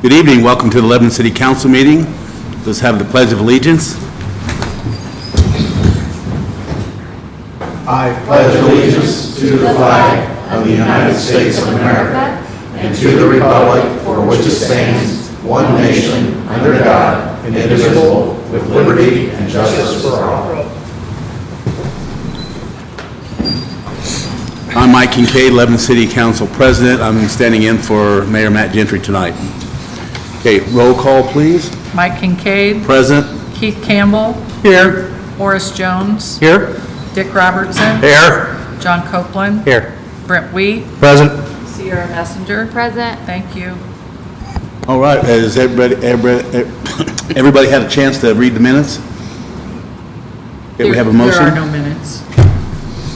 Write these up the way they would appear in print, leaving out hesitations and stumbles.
Good evening. Welcome to the Lebanon City Council meeting. Let's have the Pledge of Allegiance. I pledge allegiance to the flag of the United States of America and to the republic for which it stands, one nation, under God, indivisible, with liberty and justice for all. I'm Mike Kincaid, Lebanon City Council President. I'm standing in for Mayor Matt Gentry tonight. Okay, roll call, please. Mike Kincaid. Present. Keith Campbell. Here. Horace Jones. Here. Dick Robertson. Here. John Copeland. Here. Brent Wheat. Present. Sierra Messenger. Present. Thank you. All right, has everybody had a chance to read the minutes? Okay, we have a motion? There are no minutes.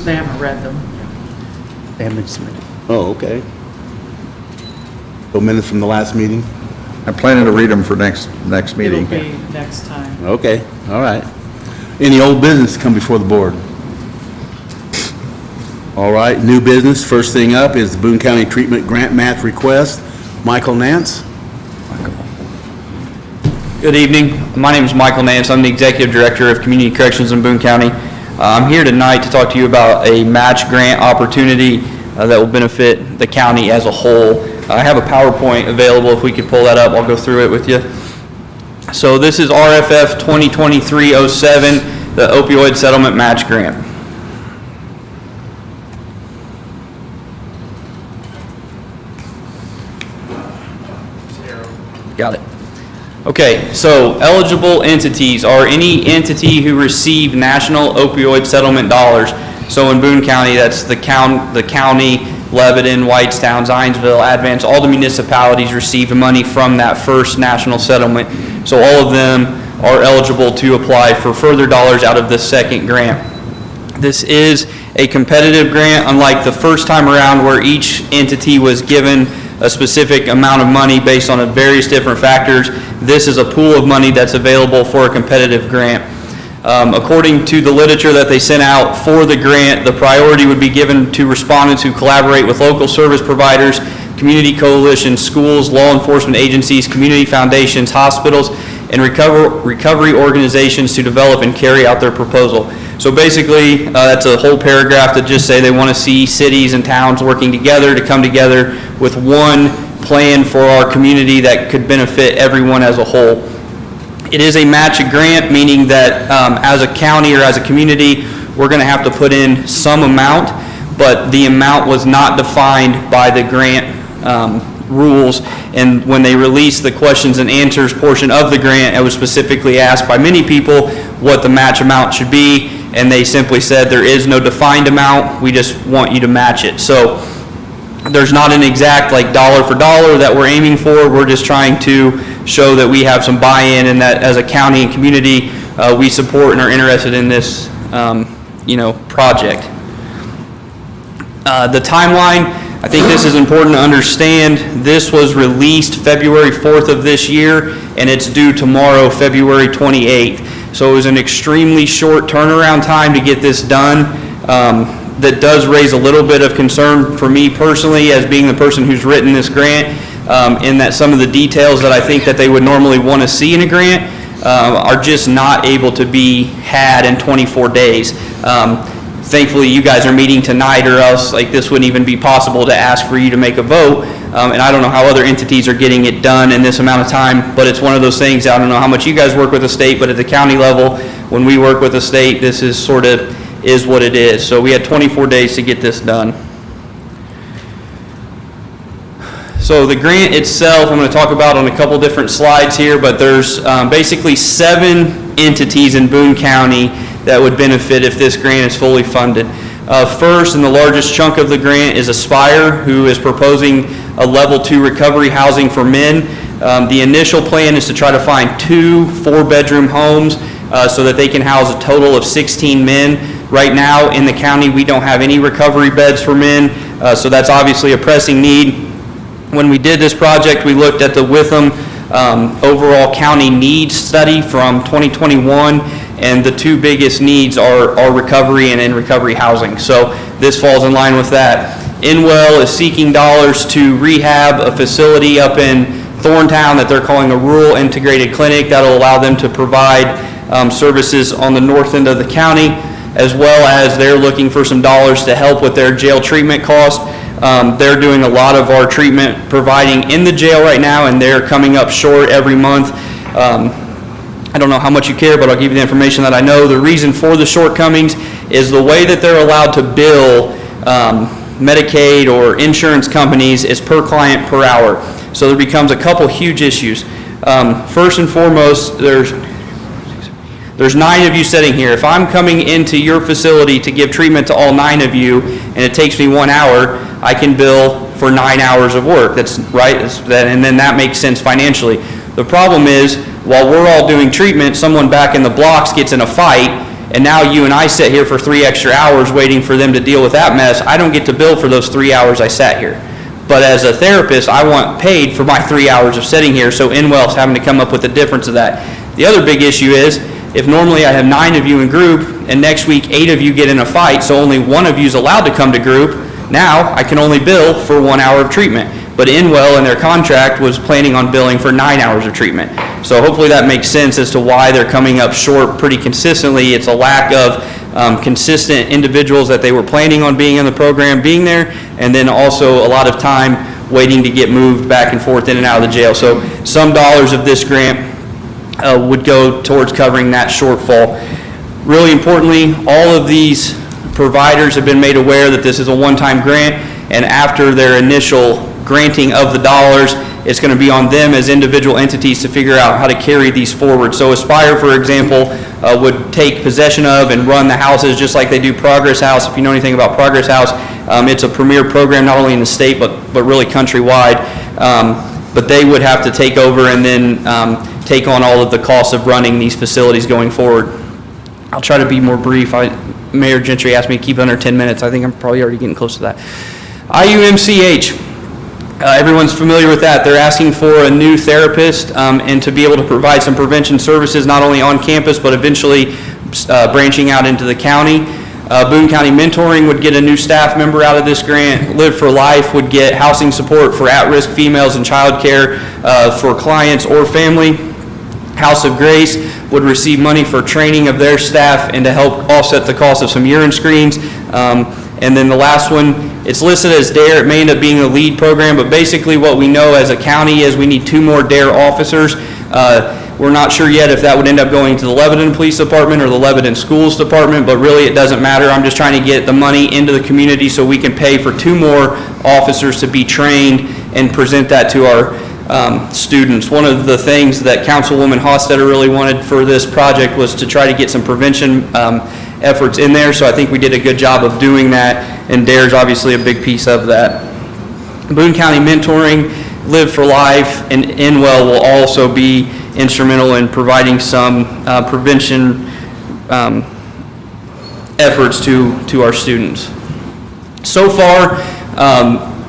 They haven't read them. They haven't been submitted. Oh, okay. So minutes from the last meeting? I'm planning to read them for next meeting. It'll be next time. Okay, all right. Any old business to come before the board? All right, new business. First thing up is the Boone County Treatment Grant Match Request. Michael Nance. Good evening. My name is Michael Nance. I'm the Executive Director of Community Corrections in Boone County. I'm here tonight to talk to you about a match grant opportunity that will benefit the county as a whole. I have a PowerPoint available. If we could pull that up, I'll go through it with you. So this is RFF 2023-07, the Opioid Settlement Match Grant. Got it. Okay, so eligible entities are any entity who receive national opioid settlement dollars. So in Boone County, that's the county, Lebanon, Whitestown, Zionsville, Advance, all the municipalities receive money from that first national settlement. So all of them are eligible to apply for further dollars out of the second grant. This is a competitive grant, unlike the first time around where each entity was given a specific amount of money based on various different factors. This is a pool of money that's available for a competitive grant. According to the literature that they sent out for the grant, the priority would be given to respondents who collaborate with local service providers, community coalitions, schools, law enforcement agencies, community foundations, hospitals, and recovery organizations to develop and carry out their proposal. So basically, that's a whole paragraph that just say they want to see cities and towns working together to come together with one plan for our community that could benefit everyone as a whole. It is a match grant, meaning that as a county or as a community, we're going to have to put in some amount, but the amount was not defined by the grant rules. And when they released the questions and answers portion of the grant, it was specifically asked by many people what the match amount should be, and they simply said there is no defined amount, we just want you to match it. So there's not an exact like dollar for dollar that we're aiming for. We're just trying to show that we have some buy-in and that as a county and community we support and are interested in this project. The timeline, I think this is important to understand. This was released February 4th of this year, and it's due tomorrow, February 28th. So it was an extremely short turnaround time to get this done. That does raise a little bit of concern for me personally as being the person who's written this grant, in that some of the details that I think that they would normally want to see in a grant are just not able to be had in 24 days. Thankfully, you guys are meeting tonight, or else like this wouldn't even be possible to ask for you to make a vote. And I don't know how other entities are getting it done in this amount of time, but it's one of those things. I don't know how much you guys work with the state, but at the county level, when we work with the state, this is sort of is what it is. So we had 24 days to get this done. So the grant itself, I'm going to talk about on a couple different slides here, but there's basically 7 entities in Boone County that would benefit if this grant is fully funded. First, and the largest chunk of the grant is Aspire, who is proposing a level 2 recovery housing for men. The initial plan is to try to find 2 4-bedroom homes so that they can house a total of 16 men. Right now in the county, we don't have any recovery beds for men, so that's obviously a pressing need. When we did this project, we looked at the Witham overall county needs study from 2021, and the 2 biggest needs are recovery and in-recovery housing. So this falls in line with that. Inwell is seeking dollars to rehab a facility up in Thorntown that they're calling a rural integrated clinic that'll allow them to provide services on the north end of the county, as well as they're looking for some dollars to help with their jail treatment cost. They're doing a lot of our treatment providing in the jail right now, and they're coming up short every month. I don't know how much you care, but I'll give you the information that I know. The reason for the shortcomings is the way that they're allowed to bill Medicaid or insurance companies is per client per hour. So there becomes a couple huge issues. First and foremost, there's 9 of you sitting here. If I'm coming into your facility to give treatment to all 9 of you, and it takes me 1 hour, I can bill for 9 hours of work. That's right, and then that makes sense financially. The problem is, while we're all doing treatment, someone back in the blocks gets in a fight, and now you and I sit here for 3 extra hours waiting for them to deal with that mess. I don't get to bill for those 3 hours I sat here. But as a therapist, I want paid for my 3 hours of sitting here, so InWell's having to come up with the difference of that. The other big issue is, if normally I have 9 of you in group, and next week 8 of you get in a fight, so only 1 of you is allowed to come to group, now I can only bill for 1 hour of treatment. But InWell in their contract was planning on billing for 9 hours of treatment. So hopefully that makes sense as to why they're coming up short pretty consistently. It's a lack of consistent individuals that they were planning on being in the program being there, and then also a lot of time waiting to get moved back and forth in and out of the jail. So some dollars of this grant would go towards covering that shortfall. Really importantly, all of these providers have been made aware that this is a one-time grant, and after their initial granting of the dollars, it's going to be on them as individual entities to figure out how to carry these forward. So Aspire, for example, would take possession of and run the houses just like they do Progress House. If you know anything about Progress House, it's a premier program not only in the state but really countrywide. But they would have to take over and then take on all of the costs of running these facilities going forward. I'll try to be more brief. Mayor Gentry asked me to keep under 10 minutes. I think I'm probably already getting close to that. IUMCH. Everyone's familiar with that. They're asking for a new therapist and to be able to provide some prevention services not only on campus but eventually branching out into the county. Boone County Mentoring would get a new staff member out of this grant. Live for Life would get housing support for at-risk females and child care for clients or family. House of Grace would receive money for training of their staff and to help offset the cost of some urine screens. And then the last one, it's listed as DARE. It may end up being the lead program, but basically what we know as a county is we need 2 more DARE officers. We're not sure yet if that would end up going to the Lebanon Police Department or the Lebanon Schools Department, but really it doesn't matter. I'm just trying to get the money into the community so we can pay for 2 more officers to be trained and present that to our students. One of the things that Councilwoman Hostetter really wanted for this project was to try to get some prevention efforts in there, so I think we did a good job of doing that, and DARE is obviously a big piece of that. Boone County Mentoring, Live for Life, and InWell will also be instrumental in providing some prevention efforts to our students. So far,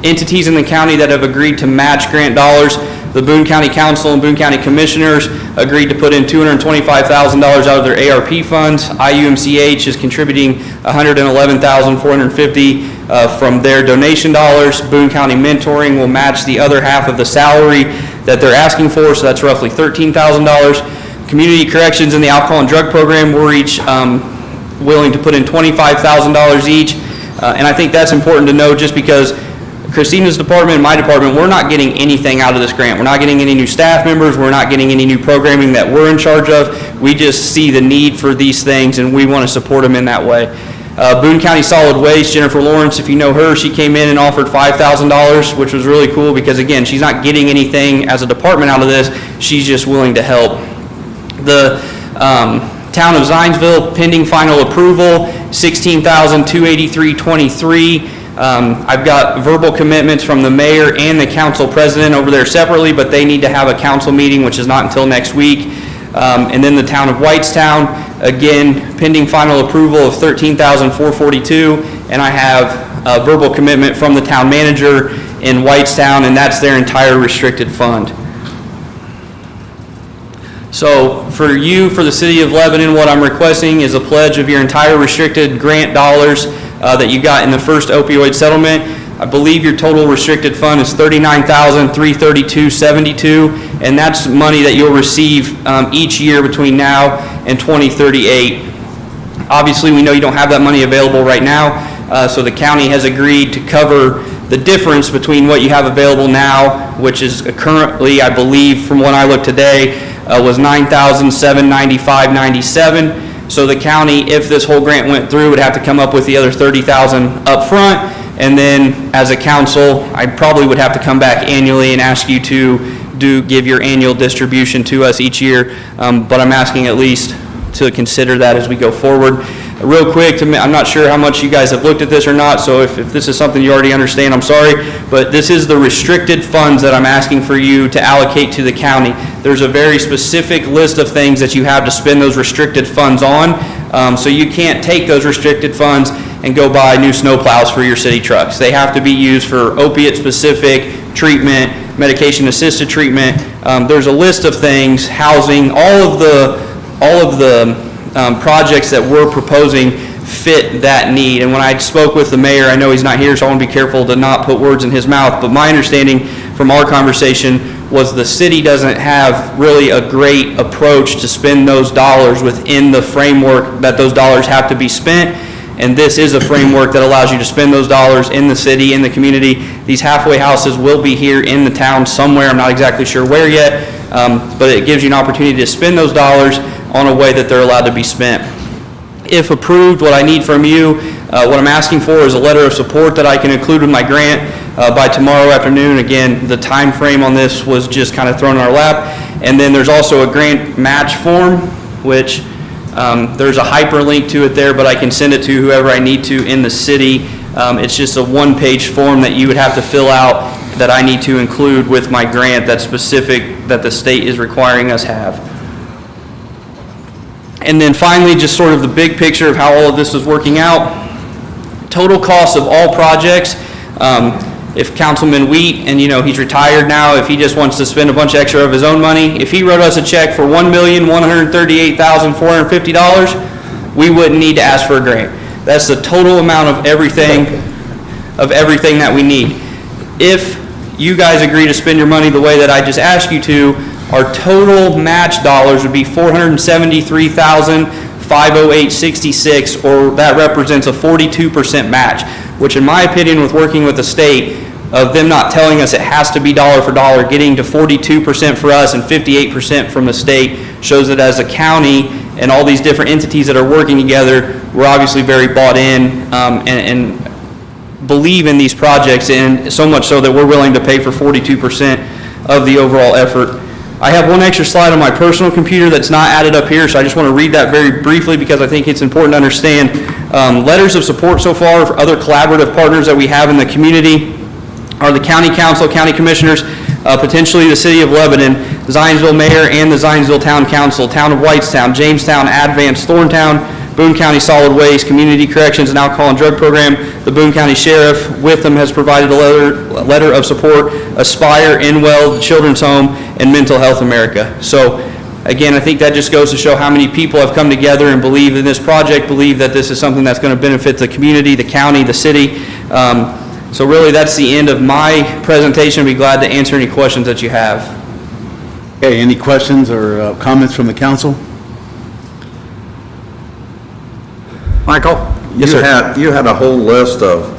entities in the county that have agreed to match grant dollars, the Boone County Council and Boone County Commissioners agreed to put in $225,000 out of their ARP funds. IUMCH is contributing $111,450 from their donation dollars. Boone County Mentoring will match the other half of the salary that they're asking for, so that's roughly $13,000. Community Corrections and the Alcohol and Drug Program were each willing to put in $25,000 each, and I think that's important to know just because Christina's department and my department, we're not getting anything out of this grant. We're not getting any new staff members. We're not getting any new programming that we're in charge of. We just see the need for these things, and we want to support them in that way. Boone County Solid Waste, Jennifer Lawrence, if you know her, she came in and offered $5,000, which was really cool because, again, she's not getting anything as a department out of this. She's just willing to help. The Town of Zionsville, pending final approval, $16,283.23. I've got verbal commitments from the mayor and the council president over there separately, but they need to have a council meeting, which is not until next week. And then the town of Whitestown, again, pending final approval of $13,442, and I have a verbal commitment from the town manager in Whitestown, and that's their entire restricted fund. So for you, for the city of Lebanon, what I'm requesting is a pledge of your entire restricted grant dollars that you got in the first opioid settlement. I believe your total restricted fund is $39,332.72, and that's money that you'll receive each year between now and 2038. Obviously, we know you don't have that money available right now, so the county has agreed to cover the difference between what you have available now, which is currently, I believe, from when I looked today, was $9,795.97. So the county, if this whole grant went through, would have to come up with the other $30,000 up front, and then as a council, I probably would have to come back annually and ask you to give your annual distribution to us each year, but I'm asking at least to consider that as we go forward. Real quick, I'm not sure how much you guys have looked at this or not, so if this is something you already understand, I'm sorry, but this is the restricted funds that I'm asking for you to allocate to the county. There's a very specific list of things that you have to spend those restricted funds on, so you can't take those restricted funds and go buy new snowplows for your city trucks. They have to be used for opiate-specific treatment, medication-assisted treatment. There's a list of things, housing, all of the projects that we're proposing fit that need. And when I spoke with the mayor, I know he's not here, so I want to be careful to not put words in his mouth, but my understanding from our conversation was the city doesn't have really a great approach to spend those dollars within the framework that those dollars have to be spent. And this is a framework that allows you to spend those dollars in the city, in the community. These halfway houses will be here in the town somewhere. I'm not exactly sure where yet, but it gives you an opportunity to spend those dollars on a way that they're allowed to be spent. If approved, what I need from you, what I'm asking for is a letter of support that I can include with my grant by tomorrow afternoon. Again, the time frame on this was just kind of thrown in our lap. And then there's also a grant match form, which there's a hyperlink to it there, but I can send it to whoever I need to in the city. It's just a one-page form that you would have to fill out that I need to include with my grant that's specific that the state is requiring us have. And then finally, just sort of the big picture of how all of this is working out. Total cost of all projects, if Councilman Wheat, and he's retired now, if he just wants to spend a bunch extra of his own money, if he wrote us a check for $1,138,450, we wouldn't need to ask for a grant. That's the total amount of everything that we need. If you guys agree to spend your money the way that I just asked you to, our total match dollars would be $473,508.66, or that represents a 42% match, which in my opinion, with working with the state, of them not telling us it has to be dollar for dollar, getting to 42% for us and 58% from the state shows that as a county and all these different entities that are working together, we're obviously very bought in and believe in these projects, and so much so that we're willing to pay for 42% of the overall effort. I have one extra slide on my personal computer that's not added up here, so I just want to read that very briefly because I think it's important to understand. Letters of support so far for other collaborative partners that we have in the community are the county council, county commissioners, potentially the city of Lebanon, Zionsville mayor, and the Zionsville town council, town of Whitestown, Jamestown, Advance, Thorntown, Boone County Solid Waste, Community Corrections and Alcohol and Drug Program, the Boone County Sheriff. With them has provided a letter of support, Aspire, Inwell, the Children's Home, and Mental Health America. So again, I think that just goes to show how many people have come together and believe in this project, believe that this is something that's going to benefit the community, the county, the city. So really that's the end of my presentation. I'd be glad to answer any questions that you have. Okay, any questions or comments from the council? Michael? Yes, sir. You had a whole list of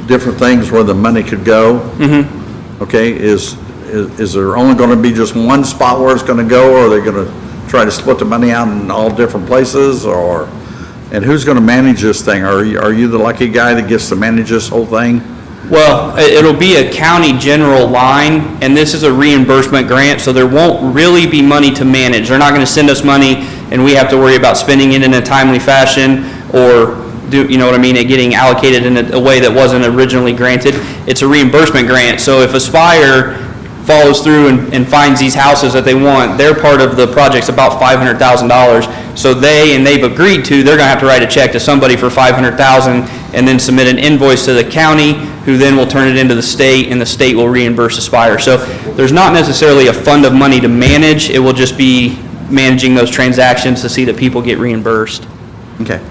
different things where the money could go. Mm-hmm. Okay, is there only going to be just one spot where it's going to go, or are they going to try to split the money out in all different places, or, and who's going to manage this thing? Are you the lucky guy that gets to manage this whole thing? Well, it'll be a county general line, and this is a reimbursement grant, so there won't really be money to manage. They're not going to send us money, and we have to worry about spending it in a timely fashion, or it getting allocated in a way that wasn't originally granted. It's a reimbursement grant, so if Aspire follows through and finds these houses that they want, their part of the project's about $500,000. So they've agreed to, they're going to have to write a check to somebody for $500,000 and then submit an invoice to the county, who then will turn it into the state, and the state will reimburse Aspire. So there's not necessarily a fund of money to manage. It will just be managing those transactions to see that people get reimbursed. Okay.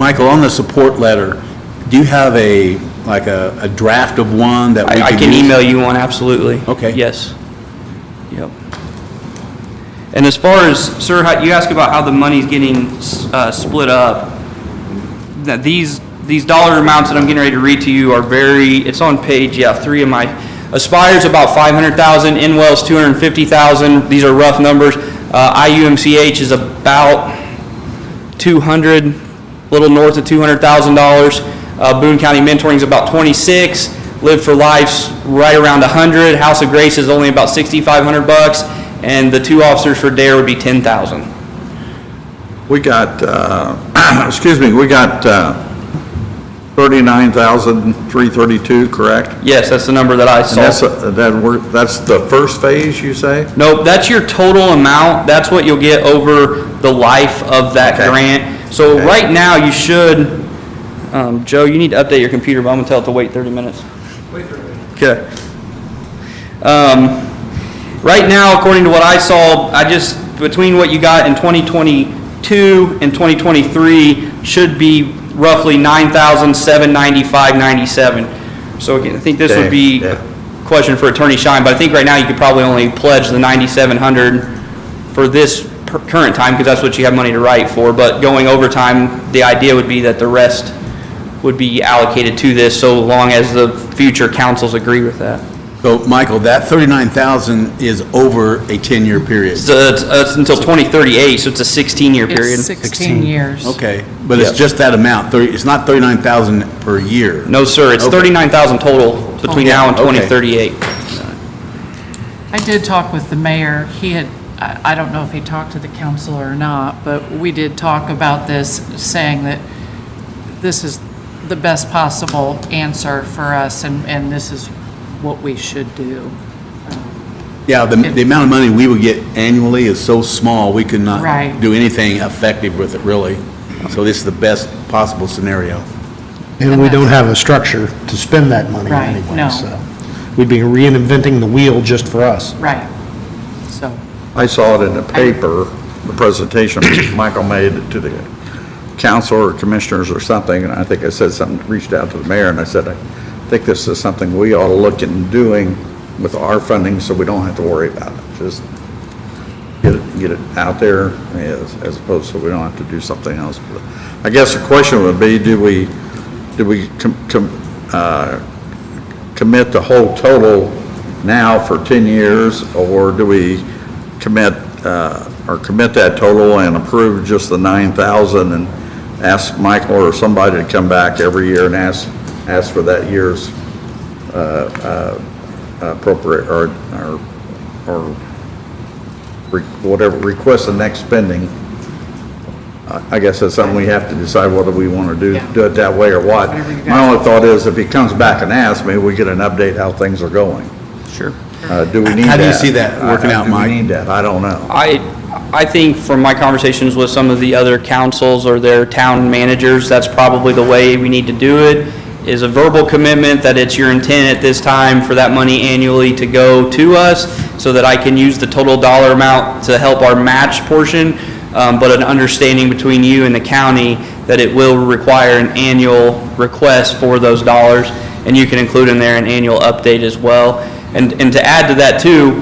Michael, on the support letter, do you have a draft of one that we I can can use? email you one, absolutely. Okay. Yes. Yep. And as far as, sir, you asked about how the money's getting split up. That these dollar amounts that I'm getting ready to read to you are it's on page, 3 of my, Aspire's about 500,000, Inwell's 250,000. These are rough numbers. IUMCH is about 200, a little north of $200,000. Boone County Mentoring is about 26. Live for Life's right around 100. House of Grace is only about $6,500, and the 2 officers for DARE would be 10,000. We got, we got 39,332, correct? Yes, that's the number that I And saw. that's the first phase, you say? Nope, that's your total amount. That's what you'll get over the life of that Okay. grant. So Okay. right now, you should, Joe, you need to update your computer, but I'm gonna tell it to wait 30 minutes. Wait 30 minutes. Okay. Right now, according to what I saw, between what you got in 2022 and 2023 should be roughly 9,795.97. So again, I think this would Okay, be yeah. a question for Attorney Schein, but I think right now you could probably only pledge the 9,700 for this current time, because that's what you have money to write for. But going over time, the idea would be that the rest would be allocated to this, so long as the future councils agree with that. So, Michael, that 39,000 is over a 10-year period. So it's until 2038, so it's a 16-year period. It's 16 years. Okay, but it's Yep. just that amount. It's not 39,000 per year. No, sir, it's Okay. 39,000 total between now and Okay. 2038. I did talk with the mayor. He had, I don't know if he talked to the council or not, but we did talk about this, saying that this is the best possible answer for us, and this is what we should do. Yeah, the amount of money we would get annually is so small, we could not Right. do anything effective with it, really. So this is the best possible scenario. And we don't have a structure to spend that money Right, anyway, no. so. We'd be reinventing the wheel just for us. Right. So, I saw it in the paper, the presentation Michael made to the council or commissioners or something, and I think I said something, reached out to the mayor, and I said, I think this is something we ought to look into doing with our funding, so we don't have to worry about it. Just get it out there as opposed to we don't have to do something else. But I guess the question would be, do we commit the whole total now for 10 years, or do we commit that total and approve just the 9,000 and ask Michael or somebody to come back every year and ask for that year's appropriate or whatever, request the next spending? I guess that's something we have to decide whether we want to do it that way or what. Whatever you guys My only thought is if he comes back and asks, maybe we get an update how things are going. Sure. Do we need that? How do you see that working out, Mike? Do we need that? I don't know. I think from my conversations with some of the other councils or their town managers, that's probably the way we need to do it, is a verbal commitment that it's your intent at this time for that money annually to go to us, so that I can use the total dollar amount to help our match portion, but an understanding between you and the county that it will require an annual request for those dollars, and you can include in there an annual update as well. And to add to that too,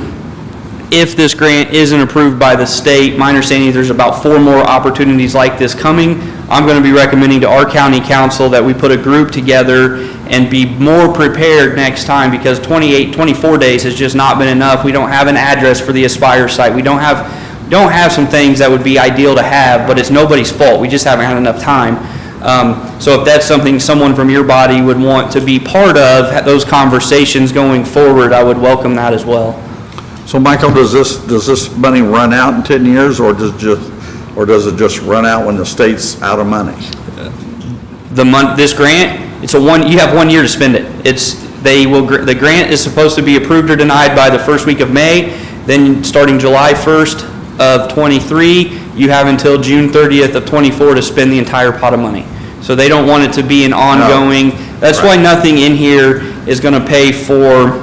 if this grant isn't approved by the state, my understanding is there's about 4 more opportunities like this coming. I'm going to be recommending to our county council that we put a group together and be more prepared next time, because 24 days has just not been enough. We don't have an address for the Aspire site. We don't have some things that would be ideal to have, but it's nobody's fault. We just haven't had enough time. So if that's something someone from your body would want to be part of, those conversations going forward, I would welcome that as well. So Michael, does this money run out in 10 years, or does it just run out when the state's out of money? This grant, you have 1 year to spend it. The grant is supposed to be approved or denied by the first week of May. Then starting July 1st of 23, you have until June 30th of 24 to spend the entire pot of money. So they don't want it to be an ongoing, that's why nothing in here is going to pay for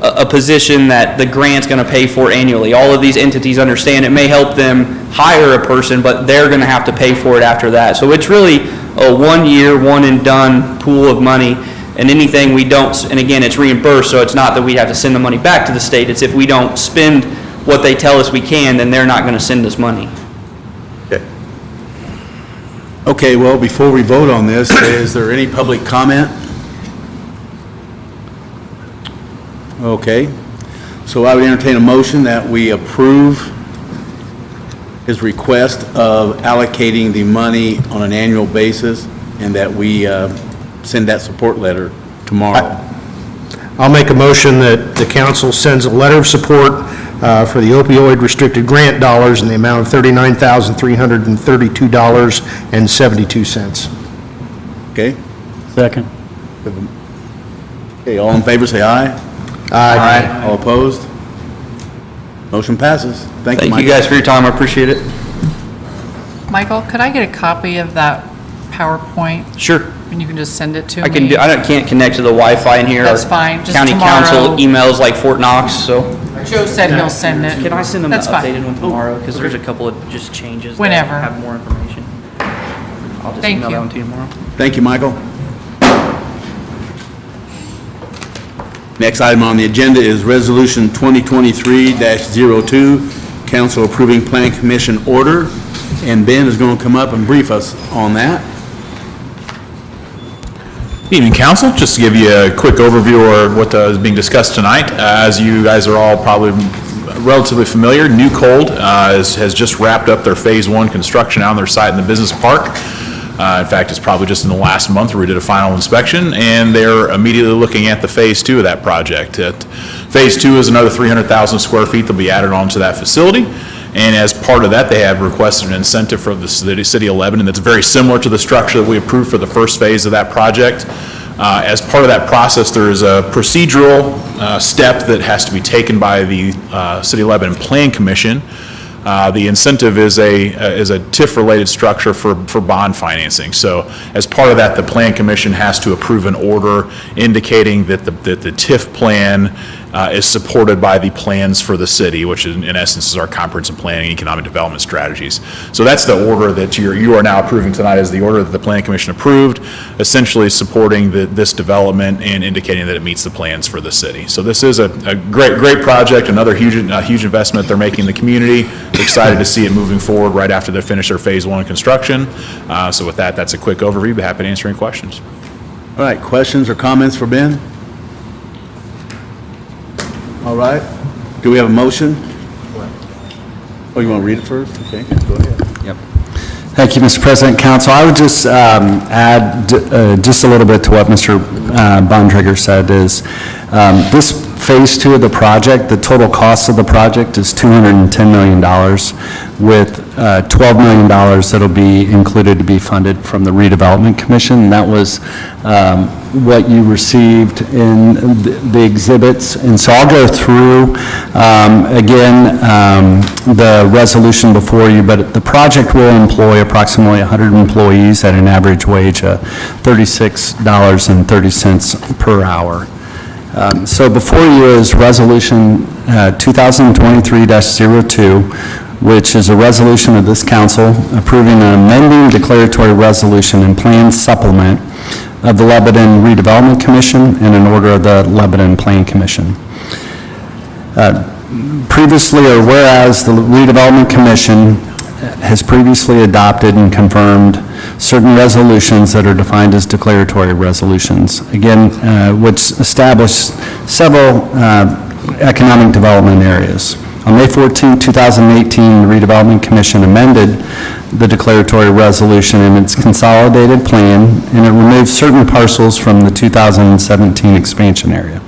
a position that the grant's going to pay for annually. All of these entities understand it may help them hire a person, but they're going to have to pay for it after that. So it's really a 1 year, one and done pool of money, and anything we don't, and again, it's reimbursed, so it's not that we have to send the money back to the state. It's if we don't spend what they tell us we can, then they're not going to send us money. Okay, well, before we vote on this, is there any public comment? Okay, so I would entertain a motion that we approve his request of allocating the money on an annual basis and that we send that support letter tomorrow. I'll make a motion that the council sends a letter of support for the opioid restricted grant dollars in the amount of $39,332.72. Okay? Second. Okay, all in favor, say aye. Aye. All opposed? Motion passes. Thank you, Thank Mike. you guys for your time, I appreciate it. Michael, could I get a copy of that PowerPoint? Sure. And you can just send it to me? I can do, can't connect to the Wi-Fi in here. That's Our fine, just County tomorrow. council emails like Fort Knox, so. Joe said he'll send it. Can I send them the That's fine. updated one tomorrow? Because there's a couple of just changes. that Whenever. Have more information. I'll just Thank email you. that one to you tomorrow. Thank you, Michael. Next item on the agenda is Resolution 2023-02, Council approving Plan Commission order, and Ben is going to come up and brief us on that. Evening, Council. Just to give you a quick overview of what is being discussed tonight. As you guys are all probably relatively familiar, New Cold has just wrapped up their Phase 1 construction on their site in the business park. In fact, it's probably just in the last month where we did a final inspection, and they're immediately looking at the Phase 2 of that project. Phase 2 is another 300,000 square feet that'll be added onto that facility. And as part of that, they have requested an incentive from the city of Lebanon that's very similar to the structure that we approved for the first phase of that project. As part of that process, there is a procedural step that has to be taken by the City of Lebanon Plan Commission. The incentive is a TIF-related structure for bond financing. So as part of that, the Plan Commission has to approve an order indicating that the TIF plan is supported by the plans for the city, which in essence is our comprehensive planning and economic development strategies. So that's the order that you are now approving tonight, is the order that the Plan Commission approved, essentially supporting this development and indicating that it meets the plans for the city. So this is a great project, another huge investment they're making in the community. We're excited to see it moving forward right after they finish their Phase 1 construction. So with that, that's a quick overview. Be happy to answer any questions. All right, questions or comments for Ben? All right. Do we have a motion? Oh, you want to read it first? Okay, go ahead. Thank you, Mr. President, Council. I would just add just a little bit to what Mr. Bontrager said is this Phase 2 of the project, the total cost of the project is $210 million with $12 million that'll be included to be funded from the Redevelopment Commission. That was what you received in the exhibits. And so I'll go through, again, the resolution before you, but the project will employ approximately 100 employees at an average wage of $36.30 per hour. So before you is Resolution 2023-02, which is a resolution of this council approving an amending declaratory resolution and plan supplement of the Lebanon Redevelopment Commission and an order of the Lebanon Plan Commission. Previously, or whereas the Redevelopment Commission has previously adopted and confirmed certain resolutions that are defined as declaratory resolutions, again, which establish several economic development areas. On May 14, 2018, the Redevelopment Commission amended the declaratory resolution in its consolidated plan, and it removed certain parcels from the 2017 expansion area.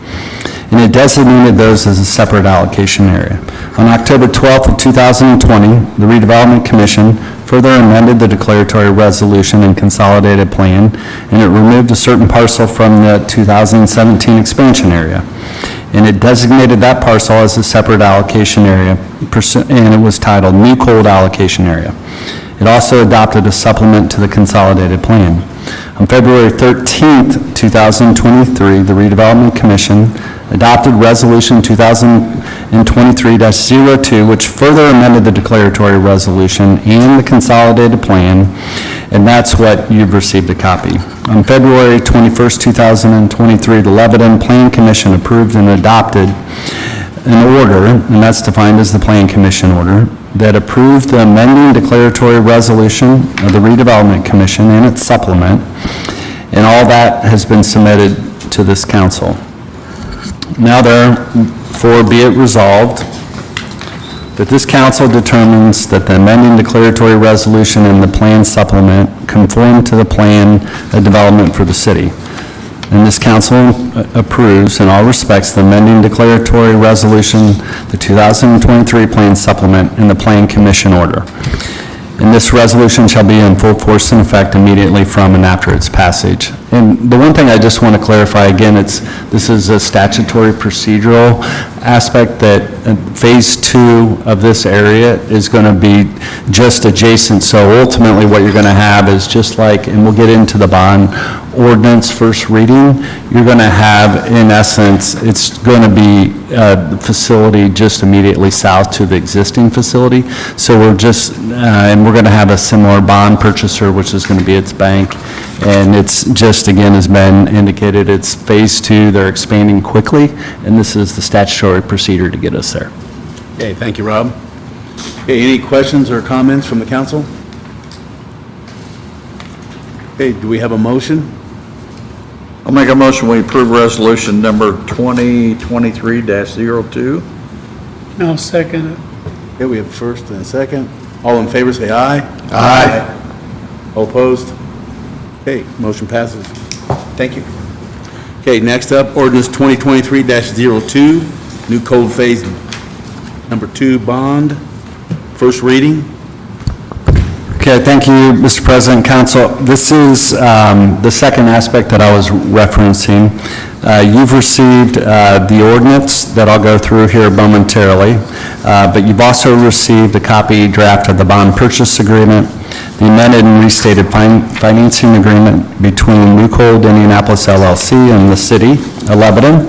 And it designated those as a separate allocation area. On October 12th of 2020, the Redevelopment Commission further amended the declaratory resolution and consolidated plan, and it removed a certain parcel from the 2017 expansion area. And it designated that parcel as a separate allocation area, and it was titled New Cold Allocation Area. It also adopted a supplement to the consolidated plan. On February 13th, 2023, the Redevelopment Commission adopted Resolution 2023-02, which further amended the declaratory resolution and the consolidated plan, and that's what you've received a copy. On February 21st, 2023, the Lebanon Plan Commission approved and adopted an order, and that's defined as the Plan Commission order, that approved the amending declaratory resolution of the Redevelopment Commission and its supplement, and all that has been submitted to this council. Now therefore be it resolved that this council determines that the amending declaratory resolution and the plan supplement conform to the plan of development for the city. And this council approves in all respects the amending declaratory resolution, the 2023 plan supplement, and the plan commission order. And this resolution shall be in full force and effect immediately from and after its passage. And the one thing I just want to clarify again, this is a statutory procedural aspect that phase 2 of this area is going to be just adjacent. So ultimately what you're going to have is just like, and we'll get into the bond ordinance first reading, you're going to have, in essence, it's going to be the facility just immediately south to the existing facility. So we're just, and we're going to have a similar bond purchaser, which is going to be its bank. And it's just, again, as Ben indicated, it's phase 2, they're expanding quickly, and this is the statutory procedure to get us there. Okay, thank you, Rob. Okay, any questions or comments from the council? Okay, do we have a motion? I'll make a motion, we approve resolution number 2023-02. I'll second it. Okay, we have a first and a second. All in favor, say aye. Aye. All opposed? Okay, motion passes. Thank you. Okay, next up, ordinance 2023-02, new code phase number 2 bond, first reading. Okay, thank you, Mr. President, Council. This is the second aspect that I was referencing. You've received the ordinance that I'll go through here momentarily, but you've also received a copy draft of the bond purchase agreement, the amended and restated financing agreement between Newcold Indianapolis LLC and the City of Lebanon,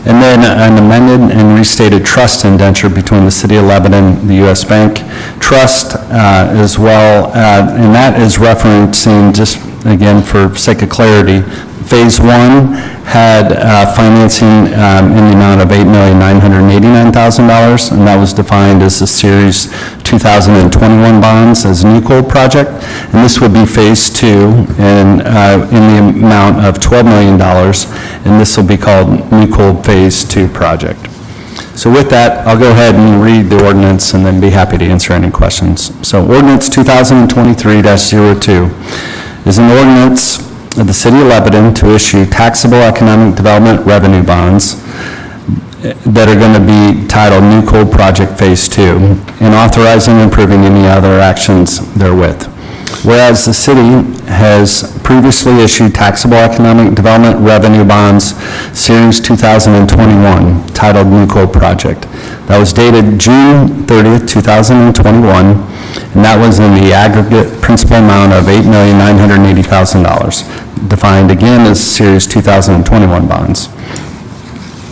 and then an amended and restated trust indenture between the City of Lebanon, the U.S. Bank Trust, as well, and that is referencing, just again for sake of clarity, Phase 1 had financing in the amount of $8,989,000, and that was defined as the Series 2021 bonds as a Newcold project. And this would be Phase 2 in the amount of $12 million, and this will be called Newcold Phase 2 project. So with that, I'll go ahead and read the ordinance and then be happy to answer any questions. So Ordinance 2023-02 is an ordinance of the City of Lebanon to issue taxable economic development revenue bonds that are going to be titled Newcold Project Phase 2, and authorizing and approving any other actions therewith. Whereas the city has previously issued taxable economic development revenue bonds, Series 2021, titled Newcold Project. That was dated June 30th, 2021, and that was in the aggregate principal amount of $8,980,000, defined again as Series 2021 bonds.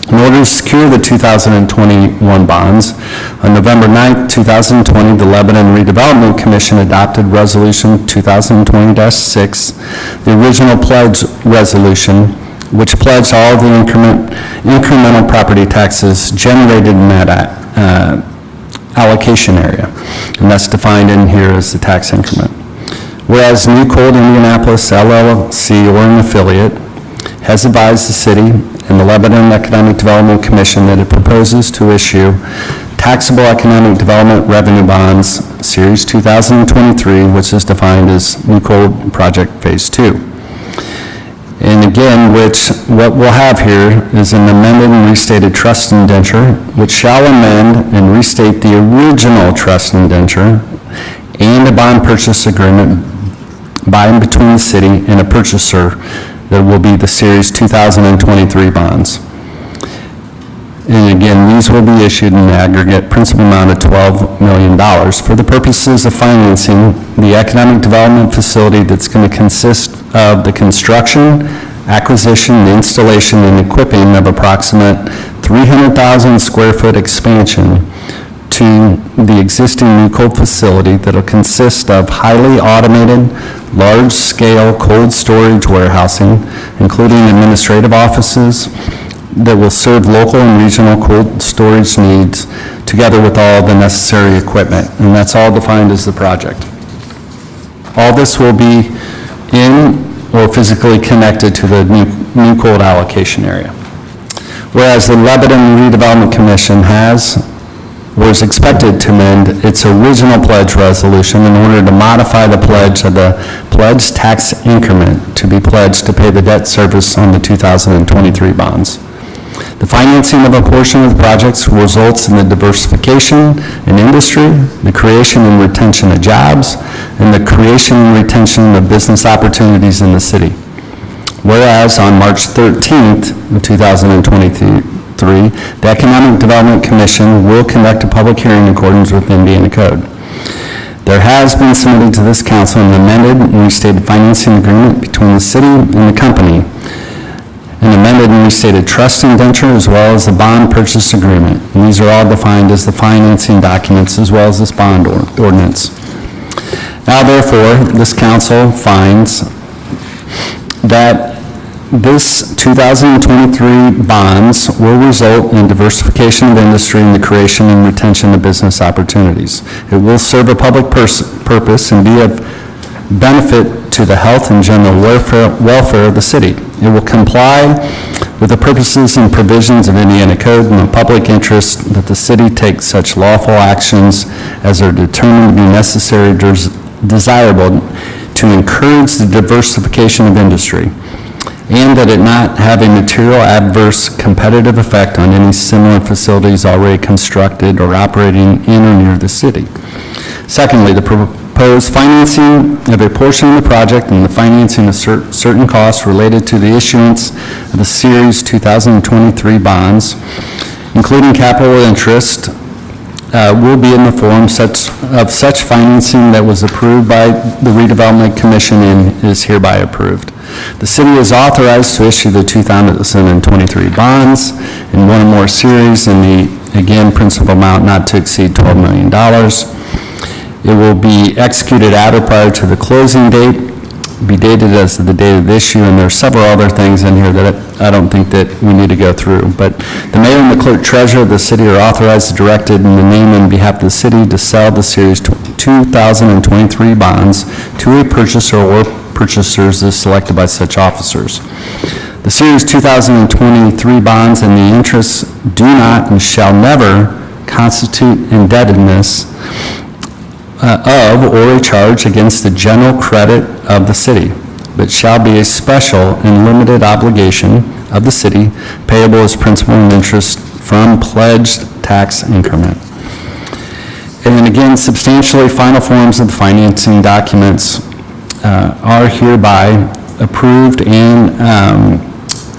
In order to secure the 2021 bonds, on November 9th, 2020, the Lebanon Redevelopment Commission adopted Resolution 2020-6, the original pledge resolution, which pledged all of the incremental property taxes generated in that allocation area, and that's defined in here as the tax increment. Whereas Newcold Indianapolis LLC or an affiliate has advised the city and the Lebanon Economic Development Commission that it proposes to issue taxable economic development revenue bonds, Series 2023, which is defined as Newcold Project Phase 2. And again, what we'll have here is an amended and restated trust indenture, which shall amend and restate the original trust indenture and a bond purchase agreement by and between the city and a purchaser that will be the Series 2023 bonds. And again, these will be issued in an aggregate principal amount of $12 million for the purposes of financing the economic development facility that's going to consist of the construction, acquisition, the installation, and equipping of approximate 300,000 square foot expansion to the existing new cold facility that'll consist of highly automated, large-scale cold storage warehousing, including administrative offices that will serve local and regional cold storage needs, together with all the necessary equipment. And that's all defined as the project. All this will be in or physically connected to the new cold allocation area. Whereas the Lebanon Redevelopment Commission has, or is expected to amend its original pledge resolution in order to modify the pledge of the pledged tax increment to be pledged to pay the debt service on the 2023 bonds. The financing of a portion of the projects results in the diversification in industry, the creation and retention of jobs, and the creation and retention of business opportunities in the city. Whereas on March 13th of 2023, the Economic Development Commission will conduct a public hearing in accordance with Indiana Code. There has been submitted to this council an amended and restated financing agreement between the city and the company, an amended and restated trust indenture, as well as the bond purchase agreement. And these are all defined as the financing documents as well as this bond ordinance. Now therefore, this council finds that this 2023 bonds will result in diversification of industry and the creation and retention of business opportunities. It will serve a public purpose and be of benefit to the health and general welfare of the city. It will comply with the purposes and provisions of Indiana Code and the public interest that the city take such lawful actions as are determined to be necessary or desirable to encourage the diversification of industry, and that it not have a material adverse competitive effect on any similar facilities already constructed or operating in or near the city. Secondly, the proposed financing of a portion of the project and the financing of certain costs related to the issuance of the Series 2023 bonds, including capital interest, will be in the form of such financing that was approved by the Redevelopment Commission and is hereby approved. The city is authorized to issue the 2023 bonds in one or more series in the, again, principal amount not to exceed $12 million. It will be executed at or prior to the closing date, be dated as of the date of the issue, and there are several other things in here that I don't think that we need to go through. But the mayor and the clerk treasurer of the city are authorized, directed in the name and behalf of the city to sell the Series 2023 bonds to a purchaser or purchasers as selected by such officers. The Series 2023 bonds and the interests do not and shall never constitute indebtedness of or a charge against the general credit of the city, but shall be a special and limited obligation of the city payable as principal and interest from pledged tax increment. And then again, substantially final forms of the financing documents are hereby approved and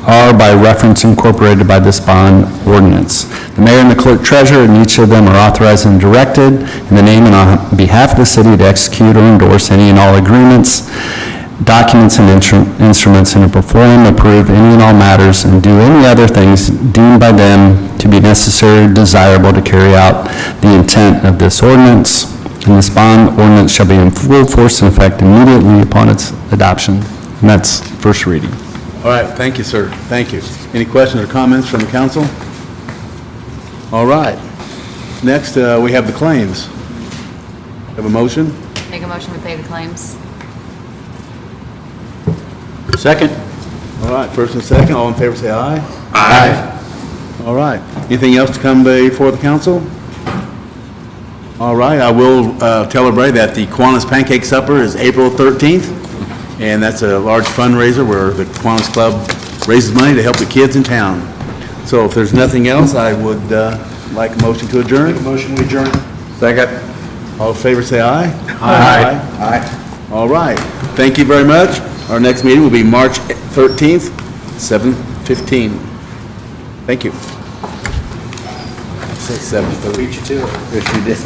are by reference incorporated by this bond ordinance. The mayor and the clerk treasurer and each of them are authorized and directed in the name and on behalf of the city to execute or endorse any and all agreements, documents, and instruments, and to perform, approve any and all matters, and do any other things deemed by them to be necessary or desirable to carry out the intent of this ordinance. And this bond ordinance shall be in full force and effect immediately upon its adoption. And that's first reading. All right, thank you, sir. Thank you. Any questions or comments from the council? All right. Next, we have the claims. Have a motion? Make a motion to pay the claims. Second. All right, first and second, all in favor say aye. Aye. All right. Anything else to come before the council? All right, I will tell everybody that the Kiwanis Pancake Supper is April 13th, and that's a large fundraiser where the Kiwanis Club raises money to help the kids in town. So if there's nothing else, I would like a motion to adjourn. Motion to adjourn. Second. All in favor say aye. Aye. Aye. All right. Thank you very much. Our next meeting will be March 13th, 7:15. Thank you. I said 7:30. Beat you to it. Yes, you did.